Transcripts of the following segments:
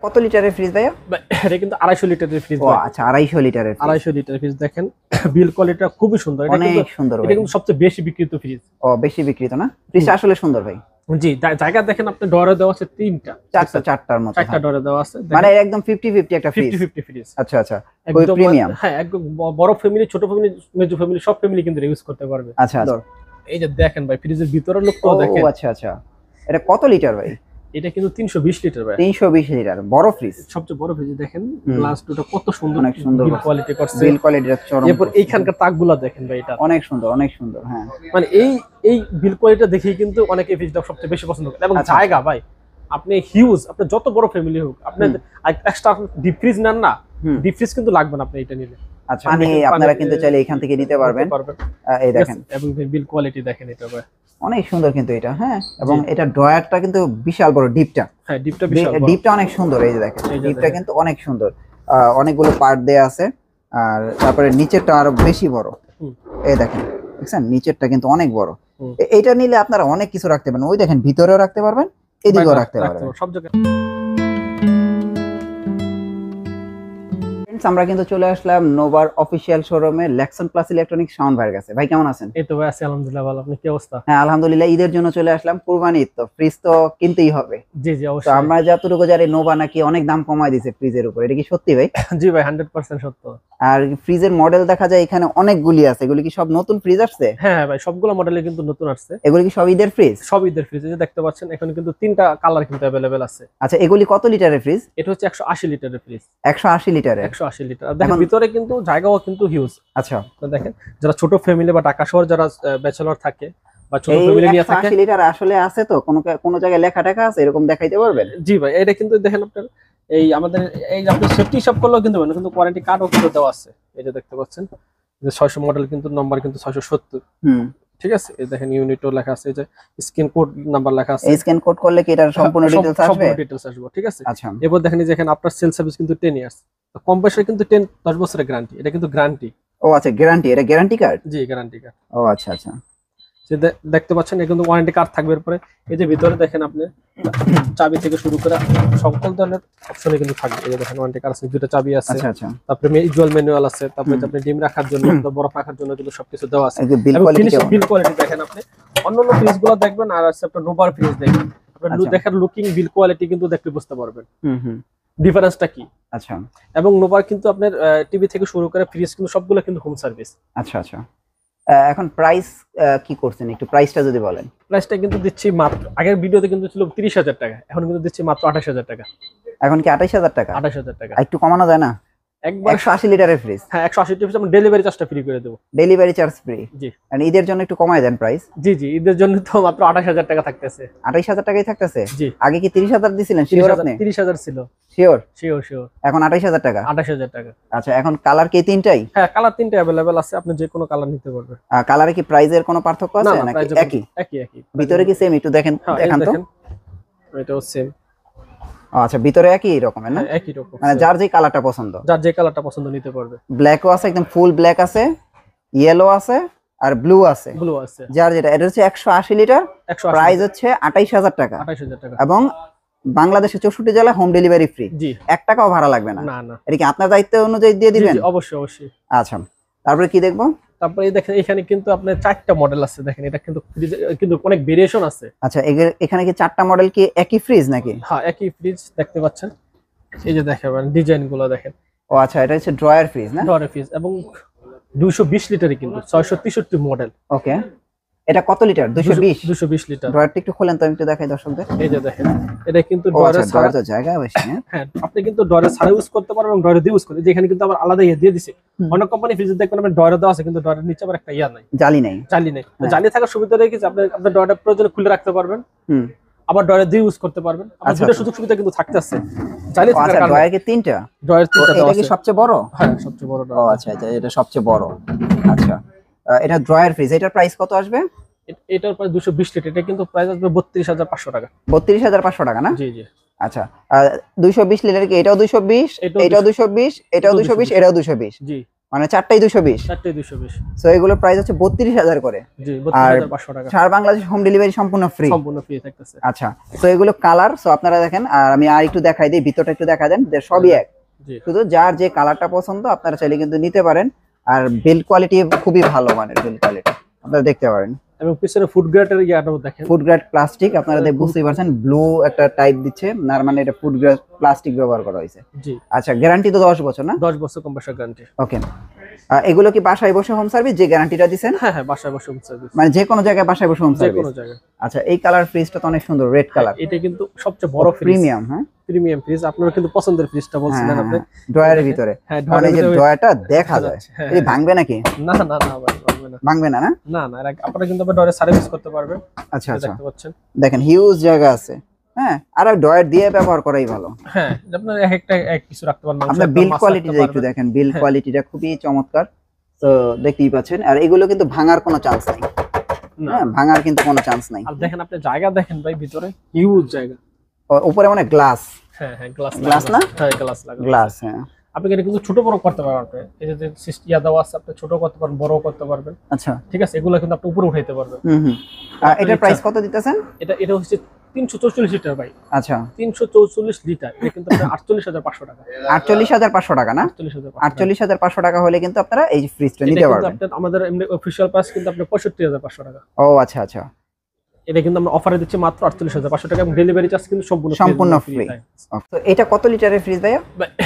কত লিটারের ফ্রিজ ভাইয়া? এটা কিন্তু 250 লিটারের ফ্রিজ। ও আচ্ছা 250 লিটারের। 250 লিটারের ফ্রিজ দেখেন, বিল কোয়ালিটিটা খুবই সুন্দর। অনেক সুন্দর। এটা কিন্তু সবচেয়ে বেশি বিক্রিত ফ্রিজ। ও বেশি বিক্রিত না? ফ্রিজটা আসলে সুন্দর ভাই। জি, জায়গা দেখেন আপনি ডরে দেওয়া আছে 3টা, চারটার মতো। 4টা ডরে দেওয়া আছে, মানে একদম 50-50 একটা ফ্রিজ। 50-50 ফ্রিজ। আচ্ছা আচ্ছা, খুবই প্রিমিয়াম। হ্যাঁ, একদম বড় ফ্যামিলি, ছোট ফ্যামিলি, মেজো ফ্যামিলি সব ফ্যামিলি কিন্তু ইউজ করতে পারবে। আচ্ছা, এই যে দেখেন ভাই ফ্রিজের ভিতরের লুকটাও দেখেন। ও আচ্ছা আচ্ছা, এটা কত লিটার ভাই? এটা কিন্তু 320 লিটার ভাই। 320 লিটার বড় ফ্রিজ, সবচেয়ে বড় ফ্রিজ। দেখেন গ্লাস দুটো কত সুন্দর, অনেক সুন্দর বিল কোয়ালিটি করছে। বিল কোয়ালিটিটা চরম। এরপর এইখানকার তাকগুলো দেখেন ভাই, এটা অনেক সুন্দর, অনেক সুন্দর। হ্যাঁ, মানে এই বিল কোয়ালিটিটা দেখেই কিন্তু অনেকে ফ্রিজটা সবচেয়ে বেশি পছন্দ করে। এবং জায়গা ভাই, আপনি হিউজ, আপনি যত বড় ফ্যামিলি হোক, আপনি এক্সট্রা ডিপ ফ্রিজ নেন না, ডিপ ফ্রিজ কিন্তু লাগবে না আপনি এটা নিলে। আচ্ছা, আপনারা কিন্তু চাইলে এখান থেকে নিতে পারবেন। এই দেখেন, এবং বিল কোয়ালিটি দেখেন, এটা ভাই অনেক সুন্দর কিন্তু এটা। হ্যাঁ, এবং এটা ড্রয়ারটা কিন্তু বিশাল বড়, ডিপটা। হ্যাঁ, ডিপটা বিশাল বড়, ডিপটা অনেক সুন্দর। এই যে দেখেন, ডিপটা কিন্তু অনেক সুন্দর। অনেকগুলো পার্ট দেয়া আছে। আর তারপরে নিচেরটা আরো বেশি বড়। এই দেখেন, দেখছেন নিচেরটা কিন্তু অনেক বড়। এইটা নিলে আপনারা অনেক কিছু রাখতে পারবেন। ওই দেখেন, ভিতরেও রাখতে পারবেন, এদিকেও রাখতে পারবেন, সব জায়গায়। আমরা কিন্তু চলে আসলাম নোভার অফিসিয়াল শোরুমে লেক্সন প্লাস ইলেকট্রনিক্স শাওন ভাইয়ের কাছে। ভাই কেমন আছেন? এই তো ভাই আছি আলহামদুলিল্লাহ ভালো। আপনি কি অবস্থা? হ্যাঁ আলহামদুলিল্লাহ, ঈদের জন্য চলে আসলাম। কুরবানি ঈদ তো, ফ্রিজ তো কিনতেই হবে। জি জি অবশ্যই। তো আমরা যতটুকু জানি নোভা নাকি অনেক দাম কমায় দিয়েছে ফ্রিজের উপর, এটা কি সত্যি ভাই? জি ভাই 100% সত্য। আর ফ্রিজের মডেল দেখা যায় এখানে অনেকগুলি আছে, এগুলি কি সব নতুন ফ্রিজ আসছে? হ্যাঁ ভাই, সবগুলো মডেলে কিন্তু নতুন আসছে। এগুলি কি সব ঈদের ফ্রিজ? সব ঈদের ফ্রিজ। এই যে দেখতে পাচ্ছেন, এখানে কিন্তু 3টা কালার কিন্তু अवेलेबल আছে। আচ্ছা, এগুলি কত লিটারের ফ্রিজ? এটা হচ্ছে 180 লিটারের ফ্রিজ। 180 লিটারের? 180 লিটার। আর দেখেন ভিতরে কিন্তু জায়গাও কিন্তু হিউজ। আচ্ছা, তো দেখেন, যারা ছোট ফ্যামিলি বা ঢাকা শহর যারা ব্যাচেলর থাকে বা ছোট ফ্যামিলি নিয়ে থাকে। 180 লিটার আসলে আছে তো কোন জায়গায় লেখা টাকা আছে এরকম দেখাইতে পারবেন? জি ভাই, এটা কিন্তু দেখেন আপনার এই আমাদের এই আপনি সেফটি হিসাব করলেও কিন্তু মানে কিন্তু ওয়ারেন্টি কার্ডও কিন্তু দেওয়া আছে। এই যে দেখতে পাচ্ছেন যে 600 মডেল কিন্তু নাম্বার কিন্তু 670। ঠিক আছে, এই দেখেন ইউনিটও লেখা আছে, এই যে স্ক্যান কোড নাম্বার লেখা আছে। এই স্ক্যান কোড করলে কি এটার সম্পূর্ণ ডিটেইলস আসবে? সম্পূর্ণ ডিটেইলস আসবে, ঠিক আছে। আচ্ছা, এরপর দেখেন যে এখানে আপনার সেল সার্ভিস কিন্তু 10 ইয়ার্স, তো কম্প্রেসর কিন্তু 10 বছরের গ্যারান্টি। এটা কিন্তু গ্যারান্টি। ও আচ্ছা, গ্যারান্টি, এটা গ্যারান্টি কার্ড? জি গ্যারান্টি কার্ড। ও আচ্ছা আচ্ছা, যে দেখতে পাচ্ছেন এটা কিন্তু ওয়ারেন্টি কার্ড থাকবে। এরপরে এই যে ভিতরে দেখেন আপনি চাবি থেকে শুরু করে সকল ধরনের অপশনে কিন্তু থাকবে। এই যে দেখেন ওয়ারেন্টি কার্ড আছে, দুটো চাবি আছে। আচ্ছা আচ্ছা, তারপরে ইউজুয়াল ম্যানুয়াল আছে, তারপরে আপনি ডিম রাখার জন্য, বরফ রাখার জন্য কিন্তু সবকিছু দেওয়া আছে। বিল কোয়ালিটি দেখেন আপনি, অন্যান্য ফ্রিজগুলো দেখবেন আর আছে আপনার নোভার ফ্রিজ দেখবেন, আপনি দেখেন লুকিং বিল কোয়ালিটি কিন্তু দেখতে বুঝতে পারবেন ডিফারেন্সটা কি। আচ্ছা, এবং নোভার কিন্তু আপনার টিভি থেকে শুরু করে ফ্রিজ কিন্তু সবগুলো কিন্তু হোম সার্ভিস। আচ্ছা আচ্ছা, এখন প্রাইস কি করছেন একটু প্রাইসটা যদি বলেন? প্রাইসটা কিন্তু দিচ্ছি মাত্র, আগের ভিডিওতে কিন্তু ছিল 30,000 টাকা, এখন কিন্তু দিচ্ছি মাত্র 28,000 টাকা। এখন কি 28,000 টাকা? 28,000 টাকা। একটু কমানো যায় না? একবার 180 লিটারের ফ্রিজ। হ্যাঁ 180 লিটার, আমরা ডেলিভারি চার্জটা ফ্রি করে দেব। Delivery charge free? জি। আর ঈদের জন্য একটু কমায় দেন প্রাইস? জি জি, ঈদের জন্য তো মাত্র 28,000 টাকা থাকতেছে। 28,000 টাকাই থাকতেছে? জি। আগে কি 30,000 দিছিলেন? শিওর আপনি? 30,000 ছিল। শিওর? Sure sure. এখন 28,000 টাকা? 28,000 টাকা। আচ্ছা, এখন কালার কি তিনটাই? হ্যাঁ, কালার তিনটা अवेलेबल আছে, আপনি যে কোনো কালার নিতে পারবেন। কালারে কি প্রাইজের কোনো পার্থক্য আছে নাকি একই? একই। ভিতরে কি সেম? একটু দেখেন, দেখান তো। এটাও সেম। আচ্ছা, ভিতরে একই রকমের না? একই রকম, মানে যার যে কালারটা পছন্দ, যার যে কালারটা পছন্দ নিতে পারবে। ব্ল্যাকও আছে, একদম ফুল ব্ল্যাক আছে, ইয়েলো আছে, আর ব্লু আছে। ব্লু আছে। যার যেটা, এটা হচ্ছে 180 লিটার, প্রাইস হচ্ছে 28,000 টাকা। 28,000 টাকা। এবং বাংলাদেশে 64 জেলা হোম ডেলিভারি ফ্রি। জি। 1 টাকাও ভাড়া লাগবে না? না না। এটা কি আপনার দায়িত্ব অনুযায়ী দিয়ে দিবেন? জি অবশ্যই অবশ্যই। আচ্ছা, তারপরে কি দেখবো? তারপরে দেখেন এখানে কিন্তু আপনার 4টা মডেল আছে। দেখেন এটা কিন্তু অনেক ভেরিয়েশন আছে। আচ্ছা, এখানে কি 4টা মডেল কি একই ফ্রিজ নাকি? হ্যাঁ একই ফ্রিজ দেখতে পাচ্ছেন, এই যে দেখাবেন ডিজাইন গুলো দেখেন। ও আচ্ছা, এটা হচ্ছে ড্রয়ার ফ্রিজ না? ড্রয়ার ফ্রিজ, এবং 220 লিটারই কিন্তু 663 মডেল। ওকে, এটা কত লিটার? 220 লিটার। ড্রয়ারটা একটু খোলেন তো, আমি একটু দেখাই দর্শকদের। এই যে দেখেন, এটা কিন্তু ড্রয়ারের ছাড়া তো জায়গা বেশি। হ্যাঁ, আপনি কিন্তু ড্রয়ারের ছাড়া ইউজ করতে পারবেন এবং ড্রয়ারে দিয়ে ইউজ করতে। যেখানে কিন্তু আবার আলাদা ইয়ে দিয়ে দিছে। অনেক কোম্পানি ফ্রিজ দেখবেন আপনি ড্রয়ারে দেওয়া আছে, কিন্তু ড্রয়ারের নিচে আবার একটা ইয়া নাই, জালি নাই। জালি থাকার সুবিধা রেখেছে, আপনি আপনার ড্রয়ারটা প্রয়োজনে খুলে রাখতে পারবেন, আবার ড্রয়ারে দিয়ে ইউজ করতে পারবেন। আপনার দুটো সুযোগ সুবিধা কিন্তু থাকতেছে। জালি থাকার কারণে ড্রয়ারে কি 3টা? ড্রয়ার 3টা দেওয়া আছে। এটা কি সবচেয়ে বড়? হ্যাঁ সবচেয়ে বড় ড্রয়ার। ও আচ্ছা, এটা সবচেয়ে বড়। আচ্ছা, এটা ড্রয়ার ফ্রিজ, এটার প্রাইস কত আসবে? এটার প্রাইস 220 লিটার, এটা কিন্তু প্রাইস আসবে 32,500 টাকা। 32,500 টাকা না? জি জি। আচ্ছা, 220 লিটার কি এটাও 220, এটাও 220, এটাও 220, এটাও 220? জি। মানে চারটাই 220? চারটাই 220। সো এগুলোর প্রাইস হচ্ছে 32,000 করে। জি 32,500 টাকা। সারা বাংলাদেশ হোম ডেলিভারি সম্পূর্ণ ফ্রি। সম্পূর্ণ ফ্রি থাকতেছে। আচ্ছা, সো এগুলো কালার, সো আপনারা দেখেন, আর আমি আর একটু দেখাই দিই, ভিতরটা একটু দেখা দেন, সবই এক। শুধু যার যে কালারটা পছন্দ আপনারা চাইলে কিন্তু নিতে পারেন। আর বিল্ড কোয়ালিটি খুবই ভালো মানের বিল্ড কোয়ালিটি, আপনারা দেখতে পারেন। এবং পিছনে ফুড গ্রেডের ইয়াটাও দেখেন, ফুড গ্রেড প্লাস্টিক, আপনারা বুঝতেই পারছেন ব্লু একটা টাইপ দিচ্ছে, না মানে এটা ফুড গ্রেড প্লাস্টিক ব্যবহার করা হয়েছে। জি। আচ্ছা, গ্যারান্টি তো 10 বছর না? 10 বছর কম্প্রেসর গ্যারান্টি। ওকে, এগুলো কি বাসায় বসে হোম সার্ভিস যে গ্যারান্টিটা দিবেন? হ্যাঁ হ্যাঁ, বাসায় বসে হোম সার্ভিস, মানে যে কোনো জায়গায় বাসায় বসে হোম সার্ভিস? যে কোনো জায়গায়। আচ্ছা, এই কালার ফ্রিজটা তো অনেক সুন্দর, রেড কালার। এটা কিন্তু সবচেয়ে বড় ফ্রিজ, প্রিমিয়াম। হ্যাঁ, প্রিমিয়াম ফ্রিজ। আপনারা কিন্তু পছন্দের ফ্রিজটা বলছিলেন আপনি, ড্রয়ারের ভিতরে। হ্যাঁ, মানে যে ড্রয়ারটা দেখা যায়, এই ভাঙবে নাকি? না না না ভাই, ভাঙবে না। ভাঙবে না? না না না, আপনারা কিন্তু ড্রয়ারে সার্ভিস করতে পারবেন। আচ্ছা আচ্ছা, দেখতে পাচ্ছেন, দেখেন হিউজ জায়গা আছে। হ্যাঁ, আর ড্রয়ার দিয়ে ব্যবহার করাই ভালো। হ্যাঁ, আপনারা এক কিছু রাখতে পারেন। আপনার বিল্ড কোয়ালিটিটা একটু দেখেন, বিল্ড কোয়ালিটিটা খুবই চমৎকার। তো দেখতেই পাচ্ছেন, আর এগুলো কিন্তু ভাঙার কোনো চান্স নাই। হ্যাঁ, ভাঙার কিন্তু কোনো চান্স নাই। আর দেখেন আপনি জায়গা দেখেন ভাই, ভিতরে হিউজ জায়গা। উপরে মানে গ্লাস। হ্যাঁ হ্যাঁ, গ্লাস না? হ্যাঁ, গ্লাস লাগা। গ্লাস, হ্যাঁ। আপনি এটা কিন্তু ছোট বড় করতে পারবেন। আপনি এই যে সিস্টিয়া দেওয়া আছে, আপনি ছোট করতে পারবেন, বড় করতে পারবেন। আচ্ছা, ঠিক আছে, এগুলো কিন্তু আপনি উপরে উঠাইতে পারবেন। এটার প্রাইস কত দিতেছেন? এটা হচ্ছে 344 লিটার ভাই। আচ্ছা, 344 লিটার, এটা কিন্তু 48,500 টাকা। 48,500 টাকা না? 48,500 টাকা হলে কিন্তু আপনারা এই ফ্রিজটা নিতে পারবেন। আমাদের এমনি অফিশিয়াল প্রাইস কিন্তু আপনার 65,500 টাকা। ও আচ্ছা আচ্ছা, এটা কিন্তু আমরা অফারে দিচ্ছি মাত্র 48,500 টাকা, এবং ডেলিভারি চার্জ কিন্তু সম্পূর্ণ ফ্রি। তো এটা কত লিটারের ফ্রিজ ভাইয়া?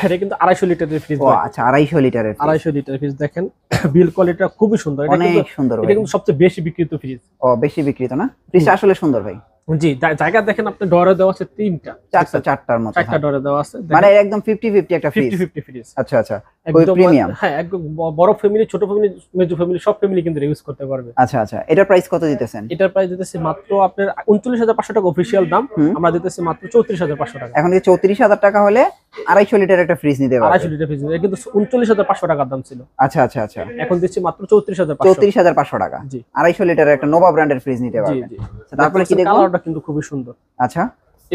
এটা কিন্তু 250 লিটারের ফ্রিজ। ও আচ্ছা, 250 লিটারের। 250 লিটারের ফ্রিজ দেখেন, বিল্ড কোয়ালিটিটা খুবই সুন্দর। অনেক সুন্দর। এটা কিন্তু সবচেয়ে বেশি বিক্রিত ফ্রিজ। ও, বেশি বিক্রিত না? ফ্রিজটা আসলে সুন্দর ভাই। জি, জায়গা দেখেন, আপনি ডরে দেওয়া আছে 3টা, চারটার মতো। 4টা ডরে দেওয়া আছে, মানে একদম 50-50 একটা ফ্রিজ। 50-50 ফ্রিজ। আচ্ছা আচ্ছা, একদম প্রিমিয়াম। হ্যাঁ, একদম বড় ফ্যামিলি, ছোট ফ্যামিলি, মেজো ফ্যামিলি, সব ফ্যামিলি কিন্তু ইউজ করতে পারবে। আচ্ছা আচ্ছা, এটার প্রাইস কত দিতেছেন? এটার প্রাইস দিতেছি মাত্র আপনার 39,500 টাকা অফিশিয়াল দাম, আমরা দিতেছি মাত্র 34,500 টাকা। এখন কি 34,000 টাকা হলে 250 লিটার একটা ফ্রিজ নিতে পারবেন? 250 লিটার ফ্রিজ, এটা কিন্তু 39,500 টাকার দাম ছিল। আচ্ছা আচ্ছা আচ্ছা, এখন দিচ্ছি মাত্র 34,500। 34,500 টাকা। জি, 250 লিটারের একটা নোভা ব্র্যান্ডের ফ্রিজ নিতে পারবেন। জি জি। তারপরে কি দেখব? কালারটা কিন্তু খুবই সুন্দর। আচ্ছা,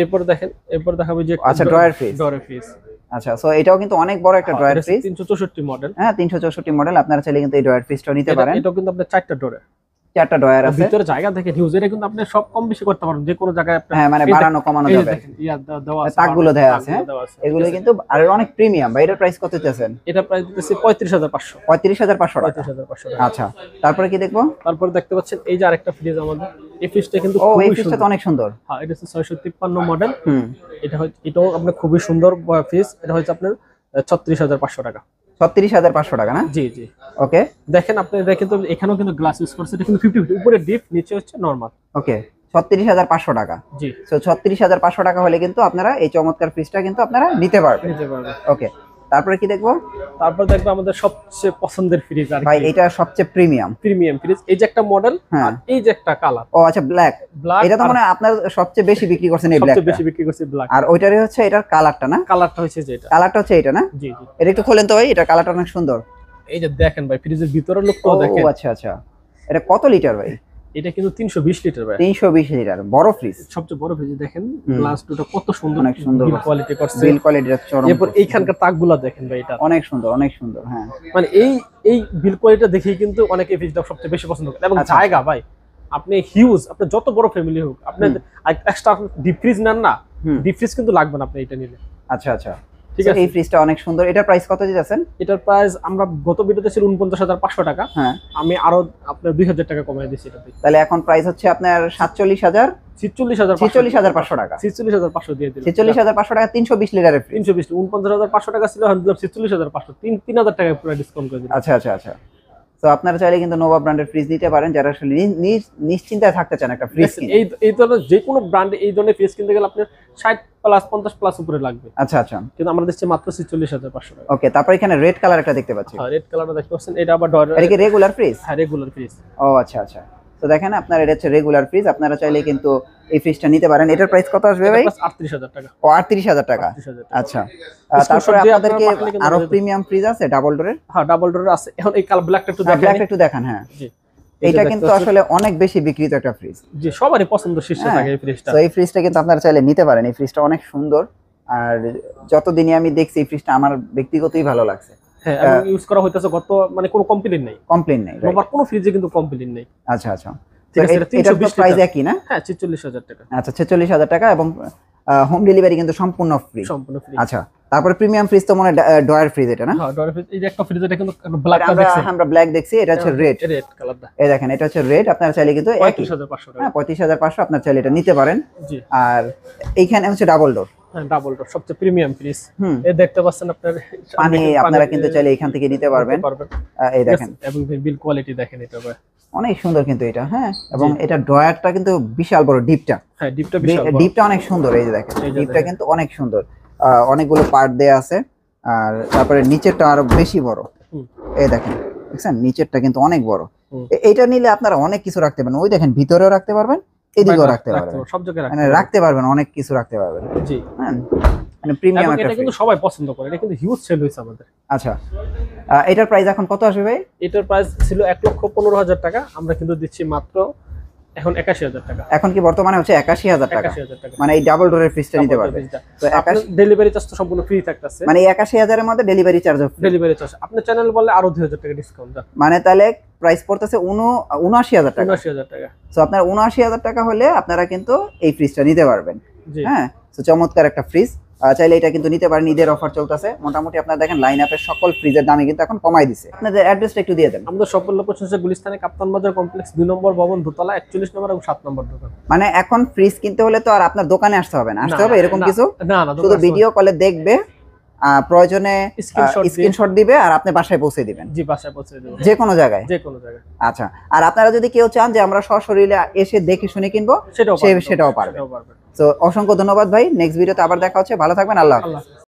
এরপর দেখেন, এরপর দেখাবো যে আচ্ছা, ড্রয়ার ফ্রিজ। Drawer fridge. আচ্ছা, সো এটাও কিন্তু অনেক বড় একটা ড্রয়ার ফ্রিজ। 364 মডেল। হ্যাঁ, 364 মডেল। আপনারা চাইলে কিন্তু এই ড্রয়ার ফ্রিজটাও নিতে পারেন। এটাও কিন্তু আপনার 4টা ড্রয়ার। 4টা ড্রয়ার আছে। ভিতরে জায়গা দেখেন হিউজ। এটা কিন্তু আপনি সব কম বেশি করতে পারেন, যে কোনো জায়গায় আপনি। হ্যাঁ, মানে বাড়ানো কমানো যাবে। দেখেন ইয়া দেওয়া আছে, তাকগুলো দেওয়া আছে। এগুলো কিন্তু আর অনেক প্রিমিয়াম। ভাই, এটার প্রাইস কত দিতেছেন? এটা প্রাইস দিতেছি 35,500। 35,500 টাকা। 35,500 টাকা। আচ্ছা, তারপরে কি দেখবো? তারপর দেখতে পাচ্ছেন এই যে আরেকটা ফ্রিজ আমাদের। এই ফ্রিজটা কিন্তু ও, এই ফ্রিজটা তো অনেক সুন্দর। হ্যাঁ, এটা হচ্ছে 653 মডেল। এটাও আপনার খুবই সুন্দর ফ্রিজ। এটা হচ্ছে আপনার 36,500 টাকা। 36,500 টাকা না? জি জি। ওকে, দেখেন আপনি, দেখেন তো এখানেও কিন্তু গ্লাস ইউজ করছে। এটা কিন্তু 50-50, উপরে ডিপ, নিচে হচ্ছে নরমাল। ওকে, 36,500 টাকা। জি, সো 36,500 টাকা হলে কিন্তু আপনারা এই চমৎকার ফ্রিজটা কিন্তু আপনারা নিতে পারবেন। ওকে, তারপরে কি দেখবো? তারপর দেখবো আমাদের সবচেয়ে পছন্দের ফ্রিজ। আর ভাই, এটা সবচেয়ে প্রিমিয়াম ফ্রিজ। এই যে একটা মডেল, আর এই যে একটা কালার। ও আচ্ছা, ব্ল্যাক। এটা তো মানে আপনার সবচেয়ে বেশি বিক্রি করছেন এই ব্ল্যাকটা। সবচেয়ে বেশি বিক্রি করছে ব্ল্যাক। আর ওইটারই হচ্ছে এটার কালারটা না? কালারটা হচ্ছে যেটা। কালারটা হচ্ছে এটা না? জি জি। এটা একটু খোলেন তো ভাই, এটা কালারটা অনেক সুন্দর। এই যে দেখেন ভাই, ফ্রিজের ভিতরের লুকটাও দেখেন। ও আচ্ছা আচ্ছা, এটা কত লিটার ভাই? এটা কিন্তু 320 লিটার ভাই। 320 লিটার বড় ফ্রিজ। সবচেয়ে বড় ফ্রিজ। দেখেন গ্লাস দুটো কত সুন্দর, অনেক সুন্দর কোয়ালিটি করছে। বিল কোয়ালিটিটা চরম। এরপর এইখানকার তাকগুলো দেখেন ভাই, এটা অনেক সুন্দর, অনেক সুন্দর। হ্যাঁ, মানে এই বিল কোয়ালিটিটা দেখেই কিন্তু অনেকে ফ্রিজটা সবচেয়ে বেশি পছন্দ করে। এবং জায়গা ভাই, আপনি হিউজ, আপনি যত বড় ফ্যামিলি হোক, আপনি এক্সট্রা ডিপ ফ্রিজ নেন না, ডিপ ফ্রিজ কিন্তু লাগবে না আপনি এটা নিলে। আচ্ছা আচ্ছা, ঠিক আছে। এই ফ্রিজটা অনেক সুন্দর। এটার প্রাইস কত দিতেছেন? এটার প্রাইস আমরা গত ভিডিওতে ছিল 49,500 টাকা। হ্যাঁ, আমি আরো আপনার 2,000 টাকা কমাই দিয়েছি এটাতে। তাহলে এখন প্রাইস হচ্ছে আপনার 46,500 টাকা। 46,500 দিয়ে দিলাম। 46,500 টাকা 320 লিটারের ফ্রিজ। 320, 49,500 টাকা ছিল, এখন দিলাম 46,500। 3,000 টাকা পুরো ডিসকাউন্ট করে দিলাম। আচ্ছা আচ্ছা আচ্ছা, তো আপনারা চাইলে কিন্তু নোভা ব্র্যান্ডের ফ্রিজ নিতে পারেন, যারা আসলে নিশ্চিন্তায় থাকতে চান একটা ফ্রিজ কিনে। এই ধরনের যে কোনো ব্র্যান্ডে এই ধরনের ফ্রিজ কিনতে গেলে আপনার 60 প্লাস 50 প্লাস উপরে লাগবে। আচ্ছা আচ্ছা, কিন্তু আমরা দিচ্ছি মাত্র 46,500 টাকা। ওকে, তারপর এখানে রেড কালার একটা দেখতে পাচ্ছি। হ্যাঁ, রেড কালারটা দেখতে পাচ্ছেন। এটা আবার ডয়ার। এটা কি রেগুলার ফ্রিজ? হ্যাঁ, রেগুলার ফ্রিজ। ও আচ্ছা আচ্ছা, তো দেখেন আপনার এটা হচ্ছে রেগুলার ফ্রিজ। আপনারা চাইলে কিন্তু এই ফ্রিজটা নিতে পারেন। এটার প্রাইস কত আসবে ভাই? 38,000 টাকা। ও, 38,000 টাকা। 38,000 আচ্ছা, তারপরে আপনাদের কি আরো প্রিমিয়াম ফ্রিজ আছে ডাবল ডোরের? হ্যাঁ, ডাবল ডোরের আছে। এখন এই কালার ব্ল্যাকটা একটু দেখেন। ব্ল্যাকটা একটু দেখান। হ্যাঁ জি, এটা কিন্তু আসলে অনেক বেশি বিক্রিত একটা ফ্রিজ। জি, সবারই পছন্দ শীর্ষে থাকে এই ফ্রিজটা। তো এই ফ্রিজটা কিন্তু আপনারা চাইলে নিতে পারেন। এই ফ্রিজটা অনেক সুন্দর, আর যতদিনই আমি দেখছি এই ফ্রিজটা আমার ব্যক্তিগতই ভালো লাগছে। হ্যাঁ এবং ইউজ করা হইতেছে গত মানে কোনো কমপ্লেইন নাই, right? নোভার কোনো ফ্রিজে কিন্তু কমপ্লেইন নাই। আচ্ছা আচ্ছা, ঠিক আছে, এটা 320 প্রাইস লিটার। একই না? হ্যাঁ 46000 টাকা। আচ্ছা 46000 টাকা এবং হোম ডেলিভারি কিন্তু সম্পূর্ণ ফ্রি। সম্পূর্ণ ফ্রি। আচ্ছা, তারপরে প্রিমিয়াম ফ্রিজ তো মনে ডয়ার ফ্রিজ এটা না? হ্যাঁ ডয়ার ফ্রিজ, এই যে একটা ফ্রিজ এটা কিন্তু ব্ল্যাকটা দেখছেন, আমরা ব্ল্যাক দেখছি, এটা হচ্ছে রেড কালারটা। এই দেখেন এটা হচ্ছে রেড, আপনারা চাইলে কিন্তু 35500 টাকা। হ্যাঁ 35500 আপনারা চাইলে এটা নিতে পারেন। জি। আর এইখানে হচ্ছে ডাবল ডোর। হ্যাঁ ডাবল ডোর সবচেয়ে প্রিমিয়াম ফ্রিজ। এই দেখতে পাচ্ছেন আপনার পানি আপনারা কিন্তু চাইলে এখান থেকে নিতে পারবেন। এই দেখেন এবং বিল কোয়ালিটি দেখেন, এটা অনেক সুন্দর কিন্তু এটা। হ্যাঁ এবং এটা ড্রয়ারটা কিন্তু বিশাল বড়, ডিপটা। হ্যাঁ ডিপটা বিশাল বড়, ডিপটা অনেক সুন্দর। এই যে দেখেন ডিপটা কিন্তু অনেক সুন্দর, অনেকগুলো পার্ট দেয়া আছে। আর তারপরে নিচেরটা আরো বেশি বড়। এই দেখেন দেখছেন নিচেরটা কিন্তু অনেক বড়। এইটা নিলে আপনারা অনেক কিছু রাখতে পারবেন, ওই দেখেন ভিতরেও রাখতে পারবেন, এদিকেও রাখতে পারবেন, সব জায়গায় মানে রাখতে পারবেন, অনেক কিছু রাখতে পারবেন। জি হ্যাঁ মানে প্রিমিয়াম একটা, এটা কিন্তু সবাই পছন্দ করে, এটা কিন্তু হিউজ সেল হইছে আমাদের। আচ্ছা এটার প্রাইস এখন কত আসবে ভাই? এটার প্রাইস ছিল 1,15,000 টাকা, আমরা কিন্তু দিচ্ছি মাত্র এখন 81000 টাকা। এখন কি বর্তমানে হচ্ছে 81000 টাকা? 81000 টাকা মানে এই ডাবল ডোরের ফ্রিজটা নিতে পারবে। তো ডেলিভারি চার্জ তো সম্পূর্ণ ফ্রি থাকতেছে, মানে এই 81000 এর মধ্যে delivery charge free. Delivery charge আপনি চ্যানেল বললে আরো 2000 টাকা ডিসকাউন্ট দেন, মানে তাহলে প্রাইস পড়তেছে 79000 টাকা। 79000 টাকা। সো আপনার 79000 টাকা হলে আপনারা কিন্তু এই ফ্রিজটা নিতে পারবেন। হ্যাঁ তো চমৎকার একটা ফ্রিজ, চাইলে এটা কিন্তু নিতে পারেন। ঈদের অফার চলতেছে, মোটামুটি আপনারা দেখেন লাইন আপের সকল ফ্রিজের দামই কিন্তু এখন কমাই দিছে। আপনাদের অ্যাড্রেসটা একটু দিয়ে দেন। আমাদের সফল লোকেশন হচ্ছে গুলিস্তানে কাপ্তান বাজার কমপ্লেক্স 2 নম্বর ভবন, দোতলা 41 নম্বর এবং 7 নম্বর দোকান। মানে এখন ফ্রিজ কিনতে হলে তো আর আপনার দোকানে আসতে হবে না, এরকম কিছু না, শুধু ভিডিও কলে দেখবে, প্রয়োজনে স্ক্রিনশট দিবে আর আপনি বাসায় পৌঁছে দিবেন। জি বাসায় পৌঁছে দেব, যে কোনো জায়গায়। আচ্ছা, আর আপনারা যদি কেউ চান যে আমরা সশরীরে এসে দেখে শুনে কিনবো, সেটাও পারবেন। তো অসংখ্য ধন্যবাদ ভাই, নেক্সট ভিডিওতে আবার দেখা হচ্ছে, ভালো থাকবেন, আল্লাহ হাফেজ।